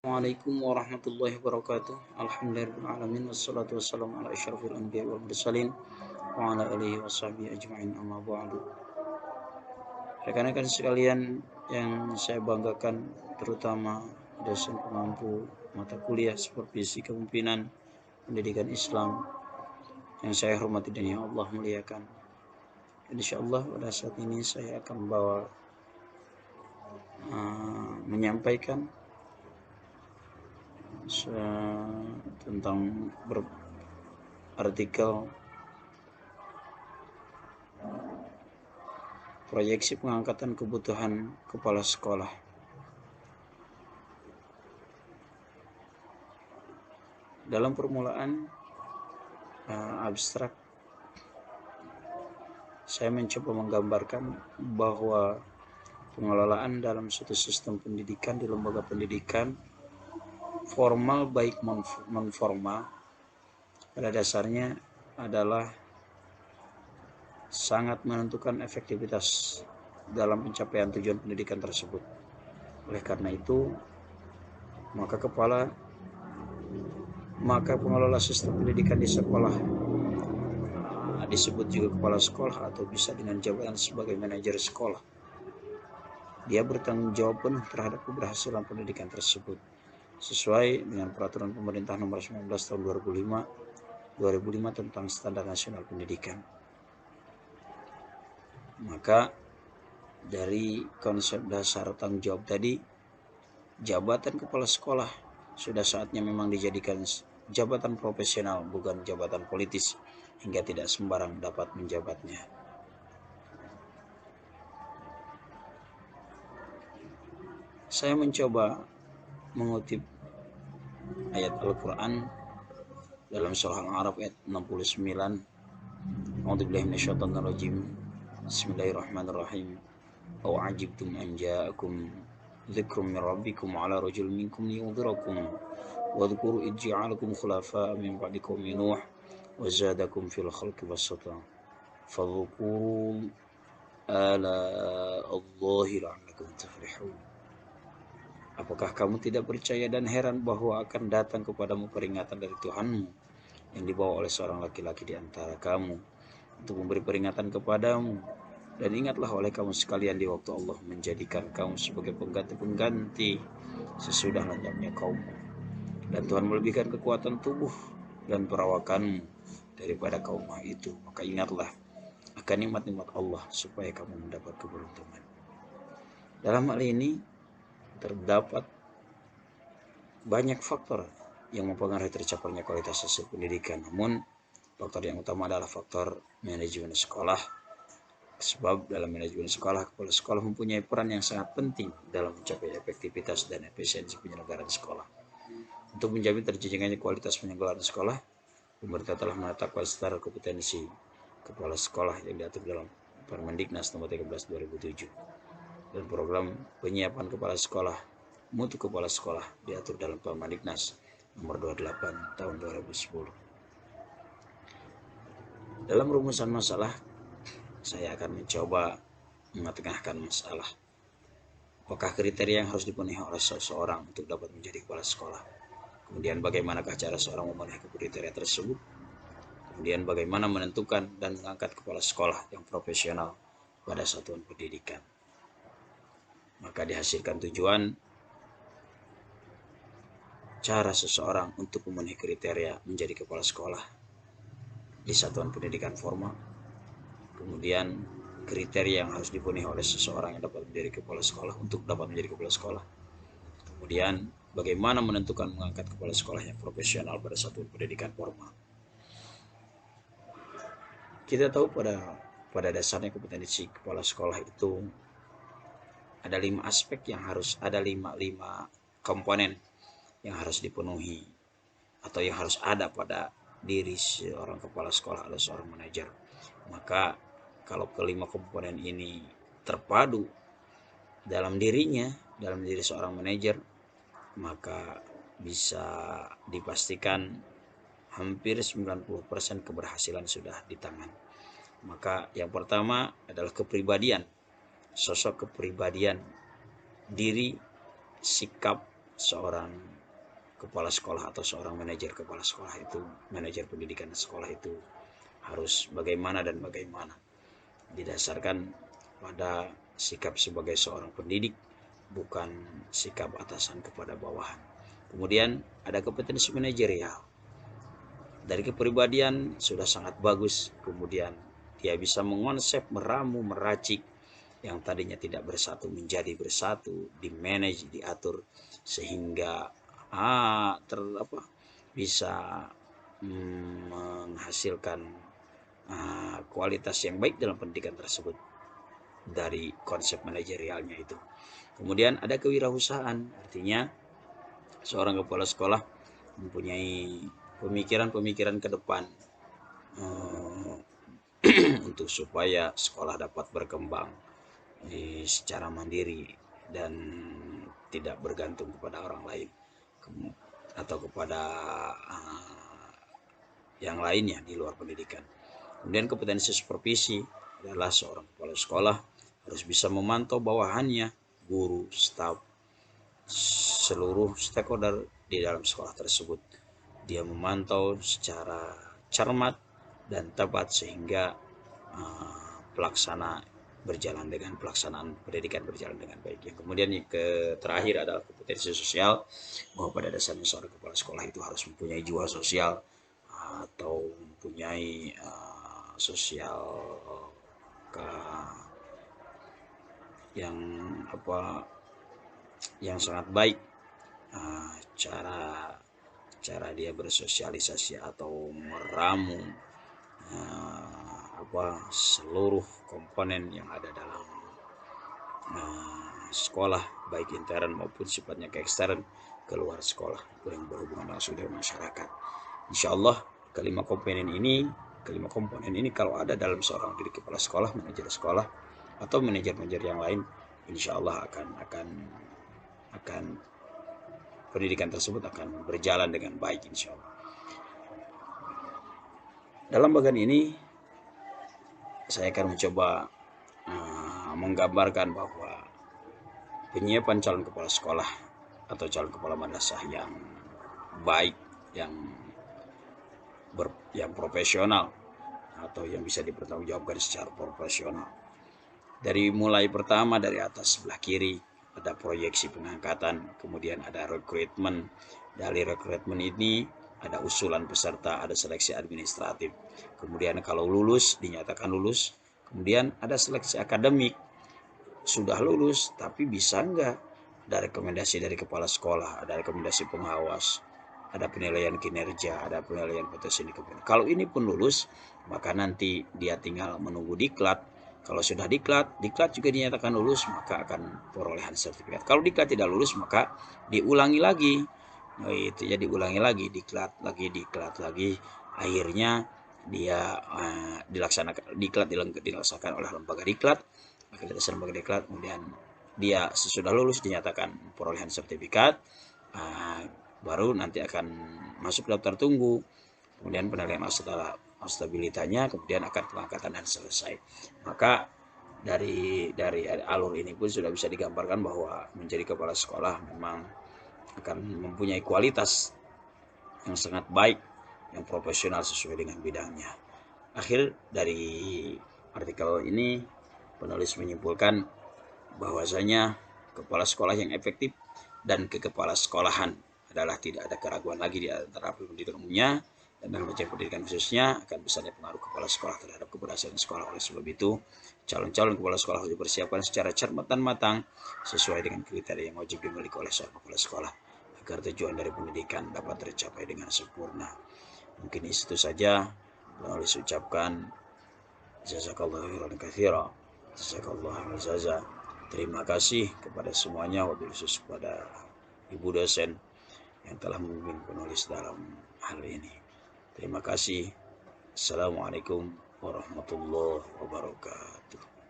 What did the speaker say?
Assalamualaikum warahmatullahi wabarakatuh. Alhamdulillahirrahmanirrahim. Wassalatu wassalamu ala asyrafil anbiya wal mursalin wa ala alihi washabihi ajma'in, amma ba'du. Rekan-rekan sekalian yang saya banggakan, terutama dosen pengampu mata kuliah supervisi kepemimpinan pendidikan Islam yang saya hormati dan yang Allah muliakan. Insyaallah pada saat ini saya akan menyampaikan tentang artikel proyeksi pengangkatan kebutuhan kepala sekolah. Dalam permulaan abstrak, saya mencoba menggambarkan bahwa pengelolaan dalam suatu sistem pendidikan di lembaga pendidikan formal baik non formal pada dasarnya adalah sangat menentukan efektivitas dalam pencapaian tujuan pendidikan tersebut. Oleh karena itu, maka pengelola sistem pendidikan di sekolah disebut juga kepala sekolah atau bisa dengan jabatan sebagai manajer sekolah. Dia bertanggung jawab penuh terhadap keberhasilan pendidikan tersebut sesuai dengan peraturan pemerintah nomor 19 tahun 2005 tentang standar nasional pendidikan. Maka dari konsep dasar tanggung jawab tadi, jabatan kepala sekolah sudah saatnya memang dijadikan jabatan profesional, bukan jabatan politis, hingga tidak sembarang dapat menjabatnya. Saya mencoba mengutip ayat Al-Quran dalam surah Al-A'raf ayat 69. A'udzubillahi minasyaitonirrajim. Bismillahirrahmanirrahim. Aw ajibtum an ja'akum dzikrum min rabbikum ala rajulin minkum liyunzirakum wadhkuru idh ja'alakum khulafa'a min ba'di qaumi Nuh wa zadakum fil khalqi bastata fadhkuru ala Allahi la'allakum tuflihun. Apakah kamu tidak percaya dan heran bahwa akan datang kepadamu peringatan dari Tuhanmu yang dibawa oleh seorang laki-laki di antara kamu untuk memberi peringatan kepadamu? Dan ingatlah oleh kamu sekalian di waktu Allah menjadikan kamu sebagai pengganti sesudah lenyapnya kaummu, dan Tuhan melebihkan kekuatan tubuh dan perawakanmu daripada kaum itu. Maka ingatlah akan nikmat-nikmat Allah supaya kamu mendapat keberuntungan. Dalam hal ini terdapat banyak faktor yang mempengaruhi tercapainya kualitas hasil pendidikan. Namun faktor yang utama adalah faktor manajemen sekolah. Sebab dalam manajemen sekolah, kepala sekolah mempunyai peran yang sangat penting dalam mencapai efektivitas dan efisiensi penyelenggaraan sekolah. Untuk menjamin terjadinya kualitas penyelenggaraan sekolah, pemerintah telah menetapkan standar kompetensi kepala sekolah yang diatur dalam Permendiknas nomor 13 2007. Dan program penyiapan kepala sekolah, mutu kepala sekolah diatur dalam Permendiknas nomor 28 tahun 2010. Dalam rumusan masalah, saya akan mencoba mengetengahkan masalah. Apakah kriteria yang harus dipenuhi oleh seseorang untuk dapat menjadi kepala sekolah? Kemudian bagaimanakah cara seorang memenuhi kriteria tersebut? Kemudian bagaimana menentukan dan mengangkat kepala sekolah yang profesional pada satuan pendidikan? Maka dihasilkan tujuan cara seseorang untuk memenuhi kriteria menjadi kepala sekolah di satuan pendidikan formal. Kemudian kriteria yang harus dipenuhi oleh seseorang yang dapat menjadi kepala sekolah untuk dapat menjadi kepala sekolah. Kemudian bagaimana menentukan mengangkat kepala sekolah yang profesional pada satuan pendidikan formal. Kita tahu pada dasarnya kompetensi kepala sekolah itu ada 5 aspek yang harus ada, 5 komponen yang harus dipenuhi atau yang harus ada pada diri seorang kepala sekolah atau seorang manajer. Maka kalau kelima komponen ini terpadu dalam diri seorang manajer, maka bisa dipastikan hampir 90% keberhasilan sudah di tangan. Maka yang pertama adalah kepribadian, sosok kepribadian, diri, sikap seorang kepala sekolah atau seorang manajer kepala sekolah itu, manajer pendidikan sekolah itu harus bagaimana dan bagaimana, didasarkan pada sikap sebagai seorang pendidik, bukan sikap atasan kepada bawahan. Kemudian ada kompetensi manajerial. Dari kepribadian sudah sangat bagus, kemudian dia bisa mengonsep, meramu, meracik yang tadinya tidak bersatu menjadi bersatu, dimanage, diatur sehingga bisa menghasilkan kualitas yang baik dalam pendidikan tersebut dari konsep manajerialnya itu. Kemudian ada kewirausahaan, artinya seorang kepala sekolah mempunyai pemikiran-pemikiran ke depan untuk supaya sekolah dapat berkembang secara mandiri dan tidak bergantung kepada orang lain atau kepada yang lainnya di luar pendidikan. Kemudian kompetensi supervisi adalah seorang kepala sekolah harus bisa memantau bawahannya, guru, staf, seluruh stakeholder di dalam sekolah tersebut. Dia memantau secara cermat dan tepat sehingga pelaksanaan pendidikan berjalan dengan baik. Yang kemudian yang terakhir adalah kompetensi sosial, bahwa pada dasarnya seorang kepala sekolah itu harus mempunyai jiwa sosial atau mempunyai sosial yang sangat baik, cara dia bersosialisasi atau meramu seluruh komponen yang ada dalam sekolah, baik intern maupun sifatnya ke ekstern, keluar sekolah yang berhubungan langsung dengan masyarakat. Insya Allah kelima komponen ini kalau ada dalam seorang diri kepala sekolah, manajer sekolah atau manajer-manajer yang lain, insya Allah akan pendidikan tersebut akan berjalan dengan baik, insya Allah. Dalam bagian ini saya akan mencoba menggambarkan bahwa penyiapan calon kepala sekolah atau calon kepala madrasah yang baik, yang profesional atau yang bisa dipertanggungjawabkan secara profesional. Dari mulai pertama dari atas sebelah kiri ada proyeksi pengangkatan, kemudian ada rekrutmen. Dari rekrutmen ini ada usulan peserta, ada seleksi administratif. Kemudian kalau lulus, dinyatakan lulus. Kemudian ada seleksi akademik. Sudah lulus, tapi bisa enggak? Ada rekomendasi dari kepala sekolah, ada rekomendasi pengawas, ada penilaian kinerja, ada penilaian potensi. Kalau ini pun lulus, maka nanti dia tinggal menunggu diklat. Kalau sudah diklat juga dinyatakan lulus, maka akan perolehan sertifikat. Kalau diklat tidak lulus, maka diulangi lagi. Itu ya, diulangi lagi, diklat lagi. Akhirnya dia dilaksanakan oleh lembaga diklat, kemudian dia sesudah lulus dinyatakan perolehan sertifikat, baru nanti akan masuk daftar tunggu, kemudian penilaian stabilitasnya, kemudian akan pengangkatan dan selesai. Maka dari alur ini pun sudah bisa digambarkan bahwa menjadi kepala sekolah memang akan mempunyai kualitas yang sangat baik, yang profesional sesuai dengan bidangnya. Akhir dari artikel ini, penulis menyimpulkan bahwasanya kepala sekolah yang efektif dan kekepala sekolahan adalah tidak ada keraguan lagi di antara pendidikan umumnya dan dalam pendidikan khususnya akan besarnya pengaruh kepala sekolah terhadap keberhasilan sekolah. Oleh sebab itu, calon-calon kepala sekolah harus dipersiapkan secara cermat dan matang sesuai dengan kriteria yang wajib dimiliki oleh seorang kepala sekolah agar tujuan dari pendidikan dapat tercapai dengan sempurna. Mungkin itu saja penulis ucapkan. Jazakallahu khairan katsira. Jazakallahu khairan. Terima kasih kepada semuanya, wabil khusus kepada Ibu dosen yang telah membimbing penulis dalam hal ini. Terima kasih. Assalamualaikum warahmatullahi wabarakatuh.